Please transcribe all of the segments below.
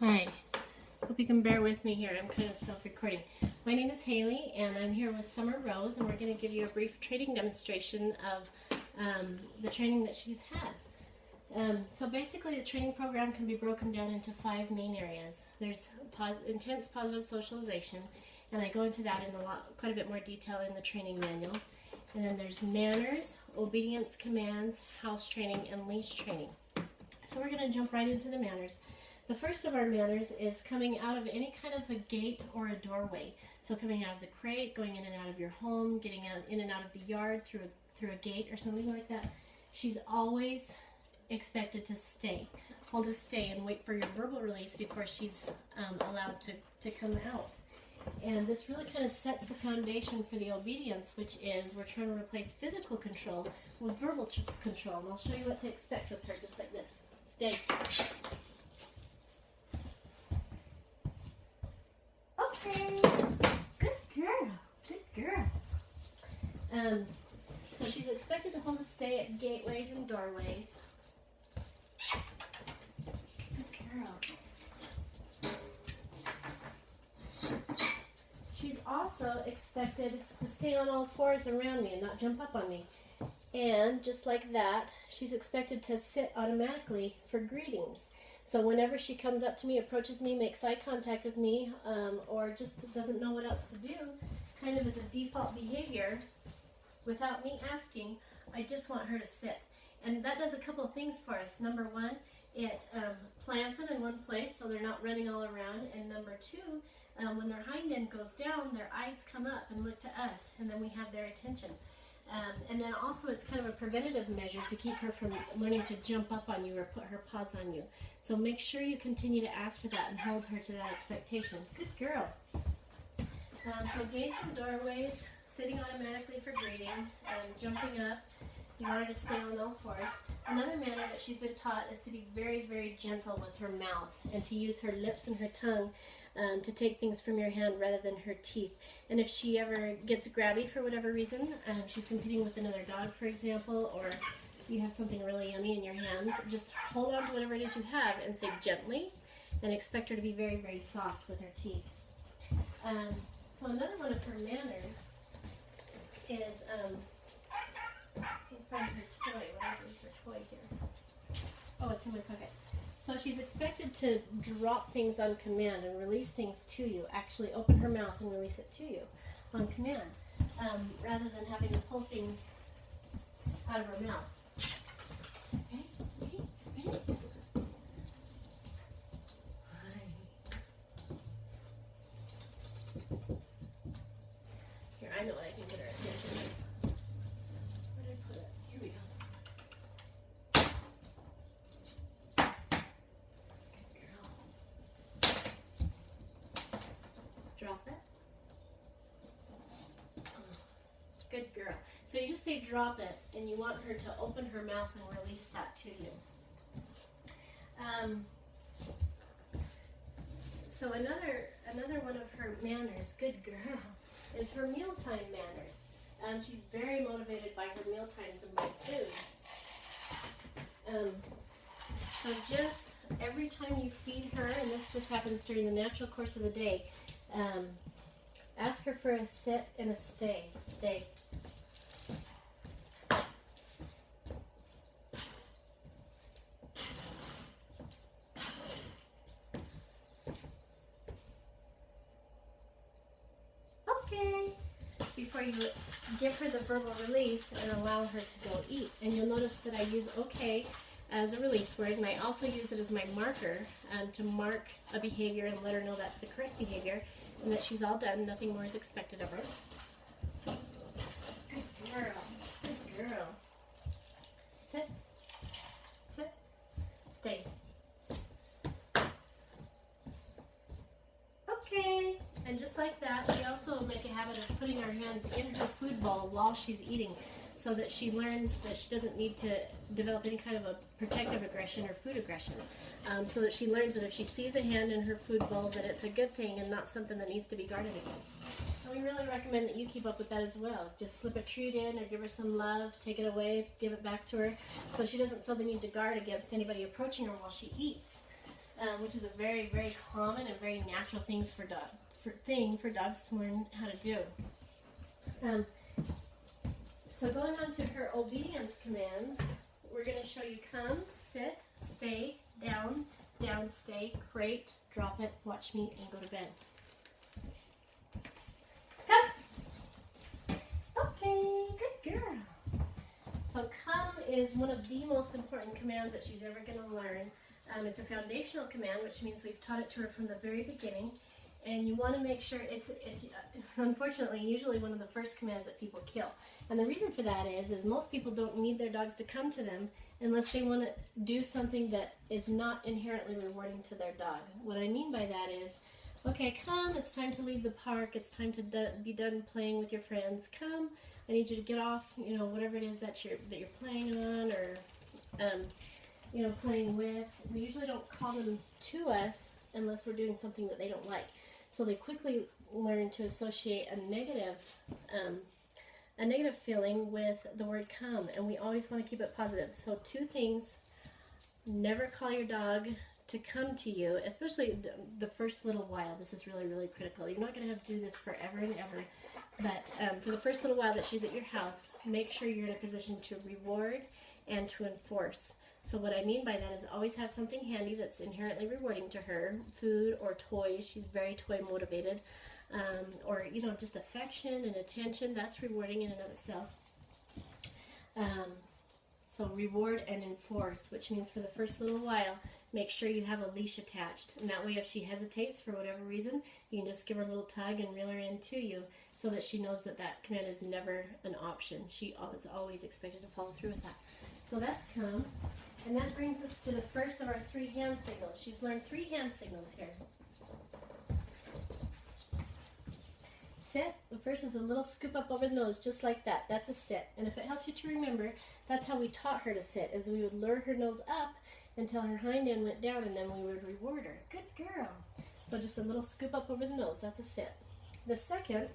Hi, hope you can bear with me here. I'm kind of self-recording. My name is Haley and I'm here with Summer Rose, and we're going to give you a brief training demonstration of the training that she's had. So basically the training program can be broken down into 5 main areas. There's intense positive socialization, and I go into that in quite a bit more detail in the training manual. And then there's manners, obedience commands, house training, and leash training. So we're going to jump right into the manners. The first of our manners is coming out of any kind of a gate or a doorway. So coming out of the crate, going in and out of your home, getting in and out of the yard through a gate or something like that. She's always expected to stay. Hold a stay and wait for your verbal release before she's allowed to come out. And this really kind of sets the foundation for the obedience, which is we're trying to replace physical control with verbal control. And I'll show you what to expect with her, just like this. Stay. Okay. Good girl. Good girl. So she's expected to hold a stay at gateways and doorways. Good girl. She's also expected to stay on all fours around me and not jump up on me. And just like that, she's expected to sit automatically for greetings. So whenever she comes up to me, approaches me, makes eye contact with me, or just doesn't know what else to do, kind of as a default behavior, without me asking, I just want her to sit. And that does a couple of things for us. Number one, it plants them in one place so they're not running all around. And number two, when their hind end goes down, their eyes come up and look to us, and then we have their attention. And then also it's kind of a preventative measure to keep her from learning to jump up on you or put her paws on you. So make sure you continue to ask for that and hold her to that expectation. Good girl. So gates and doorways, sitting automatically for greeting, jumping up. You want her to stay on all fours. Another manner that she's been taught is to be very, very gentle with her mouth and to use her lips and her tongue to take things from your hand rather than her teeth. And if she ever gets grabby for whatever reason, she's competing with another dog, for example, or you have something really yummy in your hands, just hold on to whatever it is you have and say gently, and expect her to be very, very soft with her teeth. So another one of her manners is, let me find her toy. What is her toy here? Oh, it's in my pocket. So she's expected to drop things on command and release things to you. Actually open her mouth and release it to you on command, rather than having to pull things out of her mouth. Okay, ready? Here, I know what I can get her attention with. Where did I put it? Here we go. Drop it. Good girl. So you just say drop it, and you want her to open her mouth and release that to you. So another one of her manners, good girl, is her mealtime manners. She's very motivated by her meal times and by food. So just every time you feed her, and this just happens during the natural course of the day, ask her for a sit and a stay. Stay. Okay. Before you give her the verbal release and allow her to go eat. And you'll notice that I use okay as a release word, and I also use it as my marker to mark a behavior and let her know that's the correct behavior and that she's all done, nothing more is expected of her. Good girl, good girl. Sit, sit, stay. Okay, and just like that, we also make a habit of putting our hands in her food bowl while she's eating, so that she learns that she doesn't need to develop any kind of a protective aggression or food aggression. So that she learns that if she sees a hand in her food bowl, that it's a good thing and not something that needs to be guarded against. And we really recommend that you keep up with that as well. Just slip a treat in or give her some love, take it away, give it back to her, so she doesn't feel the need to guard against anybody approaching her while she eats. which is a very, very common and very natural thing for dogs to learn how to do. So going on to her obedience commands, we're going to show you come, sit, stay, down, down, stay, crate, drop it, watch me, and go to bed. Come. Okay, good girl. So come is one of the most important commands that she's ever going to learn. It's a foundational command, which means we've taught it to her from the very beginning. And you want to make sure it's unfortunately usually one of the first commands that people kill. And the reason for that is most people don't need their dogs to come to them unless they want to do something that is not inherently rewarding to their dog. What I mean by that is, okay, come, it's time to leave the park, it's time to be done playing with your friends. Come, I need you to get off, whatever it is that you're playing on or playing with. We usually don't call them to us unless we're doing something that they don't like. So they quickly learn to associate a negative feeling with the word come, and we always want to keep it positive. So 2 things: never call your dog to come to you, especially the first little while. This is really, really critical. You're not going to have to do this forever and ever, but for the first little while that she's at your house, make sure you're in a position to reward and to enforce. So what I mean by that is always have something handy that's inherently rewarding to her, food or toys. She's very toy motivated, or just affection and attention. That's rewarding in and of itself. So reward and enforce, which means for the first little while, make sure you have a leash attached. And that way if she hesitates for whatever reason, you can just give her a little tug and reel her in to you so that she knows that that command is never an option. She is always expected to follow through with that. So that's come. And that brings us to the first of our 3 hand signals. She's learned 3 hand signals here. Sit. The first is a little scoop up over the nose, just like that. That's a sit. And if it helps you to remember, that's how we taught her to sit, is we would lure her nose up until her hind end went down, and then we would reward her. Good girl. So just a little scoop up over the nose. That's a sit. The second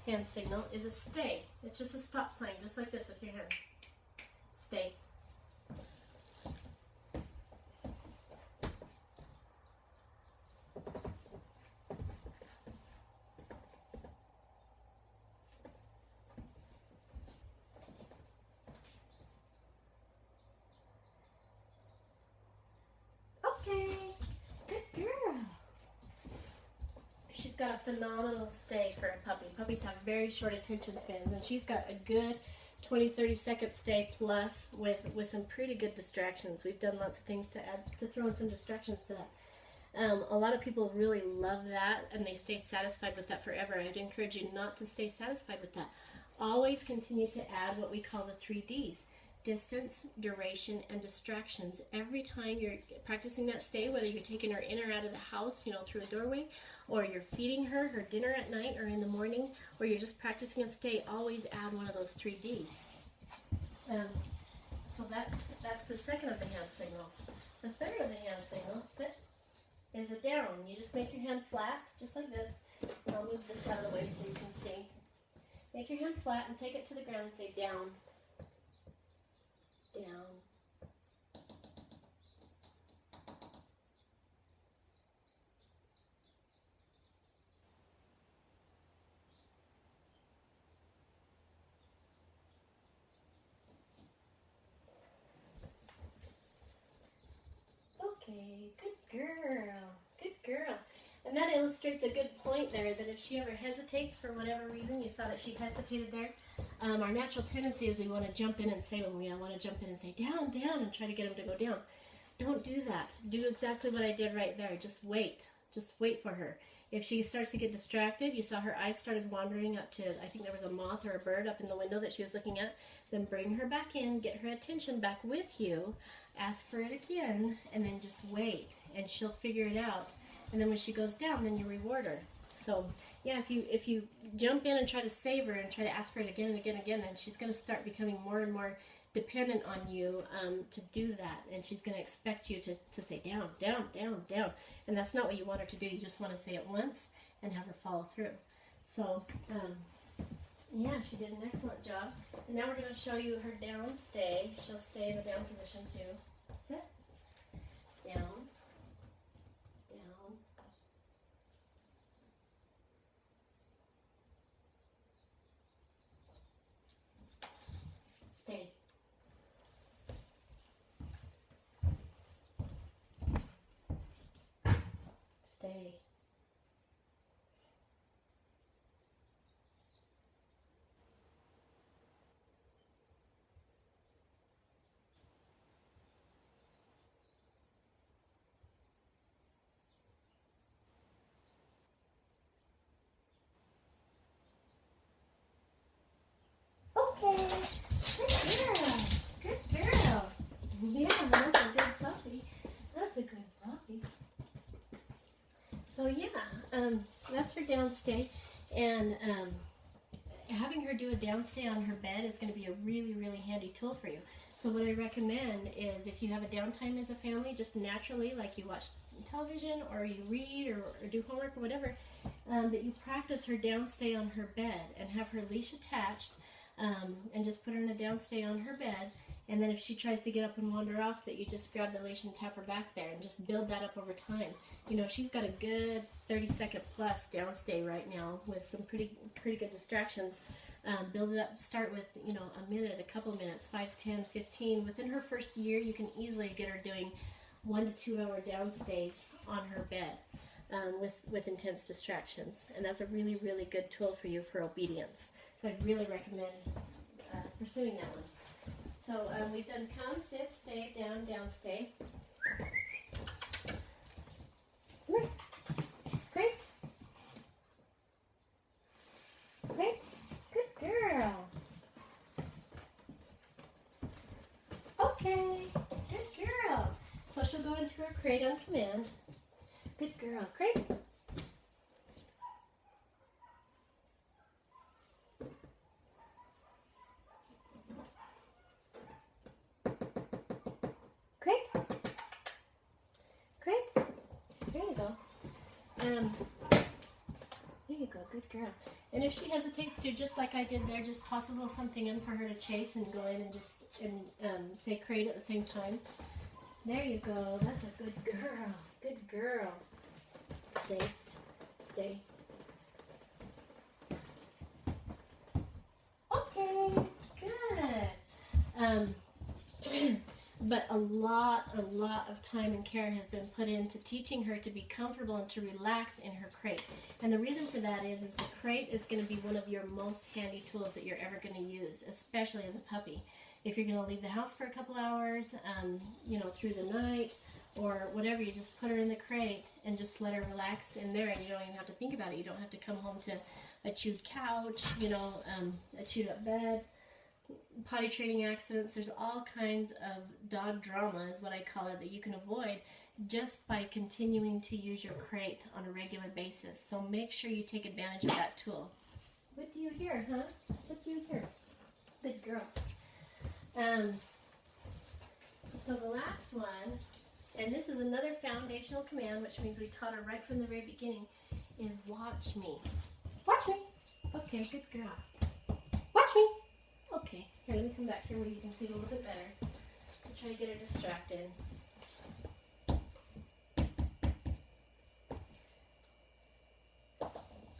hand signal is a stay. It's just a stop sign, just like this with your hand. Stay. Got a phenomenal stay for a puppy. Puppies have very short attention spans, and she's got a good 20-30 second stay plus with some pretty good distractions. We've done lots of things to add to throw in some distractions to that. A lot of people really love that, and they stay satisfied with that forever. I'd encourage you not to stay satisfied with that. Always continue to add what we call the 3 Ds. Distance, duration, and distractions. Every time you're practicing that stay, whether you're taking her in or out of the house, through a doorway, or you're feeding her dinner at night or in the morning, or you're just practicing a stay, always add one of those 3 Ds. So that's the second of the hand signals. The third of the hand signals, sit, is a down. You just make your hand flat, just like this. I'll move this out of the way so you can see. Make your hand flat and take it to the ground and say down. Down. Okay, good girl, good girl. And that illustrates a good point there, that if she ever hesitates for whatever reason, you saw that she hesitated there, our natural tendency is we want to jump in and say, when we want to jump in and say, down, down, and try to get him to go down. Don't do that. Do exactly what I did right there. Just wait. Just wait for her. If she starts to get distracted, you saw her eyes started wandering up to, I think there was a moth or a bird up in the window that she was looking at, then bring her back in, get her attention back with you, ask for it again, and then just wait, and she'll figure it out. And then when she goes down, then you reward her. So yeah, if you jump in and try to save her and try to ask for it again and again and again, then she's going to start becoming more and more dependent on you to do that, and she's going to expect you to say down, down, down, down, and that's not what you want her to do. You just want to say it once and have her follow through. So yeah, she did an excellent job. And now we're going to show you her down stay. She'll stay in the down position too. Sit, down, stay. Okay, good girl, good girl. Yeah, that's a good puppy. That's a good puppy. So yeah, that's her downstay, and having her do a downstay on her bed is going to be a really, really handy tool for you. So what I recommend is if you have a downtime as a family, just naturally, like you watch television or you read or do homework or whatever, that you practice her downstay on her bed and have her leash attached, and just put her in a downstay on her bed. And then if she tries to get up and wander off, that you just grab the leash and tap her back there and just build that up over time. You know, she's got a good 30-second plus downstay right now with some pretty good distractions. Build it up, start with, you know, a minute, a couple minutes, 5, 10, 15. Within her first year, you can easily get her doing 1 to 2 hour downstays on her bed with intense distractions. And that's a really, really good tool for you for obedience. So I'd really recommend pursuing that one. So we've done come, sit, stay, down, down, stay. Great. Great. Good girl. Okay. Good girl. So she'll go into her crate on command. Good girl. Great. Great. Great. There you go. There you go. Good girl. And if she hesitates to, just like I did there, just toss a little something in for her to chase and go in and just say crate at the same time. There you go. That's a good girl. Good girl. Stay. Stay. Okay. Good. But a lot of time and care has been put into teaching her to be comfortable and to relax in her crate. And the reason for that is the crate is going to be one of your most handy tools that you're ever going to use, especially as a puppy. If you're going to leave the house for a couple hours, you know, through the night or whatever, you just put her in the crate and just let her relax in there, and you don't even have to think about it. You don't have to come home to a chewed couch, you know, a chewed up bed. Potty training accidents. There's all kinds of dog drama, is what I call it, that you can avoid just by continuing to use your crate on a regular basis. So make sure you take advantage of that tool. What do you hear, huh? What do you hear? Good girl. So the last one, and this is another foundational command, which means we taught her right from the very beginning, is watch me. Watch me. Okay, good girl. Watch me. Okay, here, let me come back here where you can see a little bit better. I'll try to get her distracted.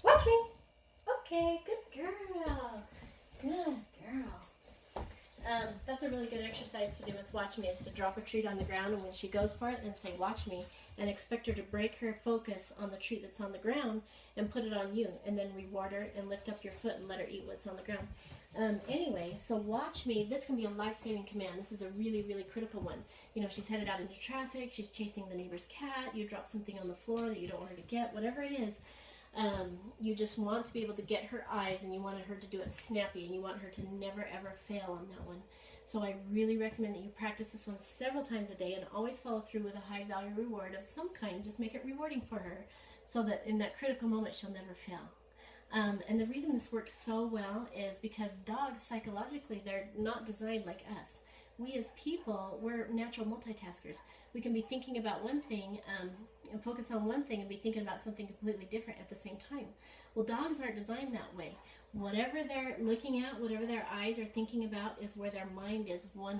Watch me! Okay, good girl. Good girl. That's a really good exercise to do with watch me, is to drop a treat on the ground, and when she goes for it, then say watch me, and expect her to break her focus on the treat that's on the ground and put it on you, and then reward her and lift up your foot and let her eat what's on the ground. Anyway, so watch me. This can be a life-saving command. This is a really, really critical one. You know, she's headed out into traffic, she's chasing the neighbor's cat, you drop something on the floor that you don't want her to get, whatever it is. You just want to be able to get her eyes, and you want her to do it snappy, and you want her to never ever fail on that one. So I really recommend that you practice this one several times a day and always follow through with a high value reward of some kind. Just make it rewarding for her so that in that critical moment she'll never fail. And the reason this works so well is because dogs, psychologically, they're not designed like us. We as people, we're natural multitaskers. We can be thinking about one thing and focus on one thing and be thinking about something completely different at the same time. Well, dogs aren't designed that way. Whatever they're looking at, whatever their eyes are thinking about is where their mind is 100%.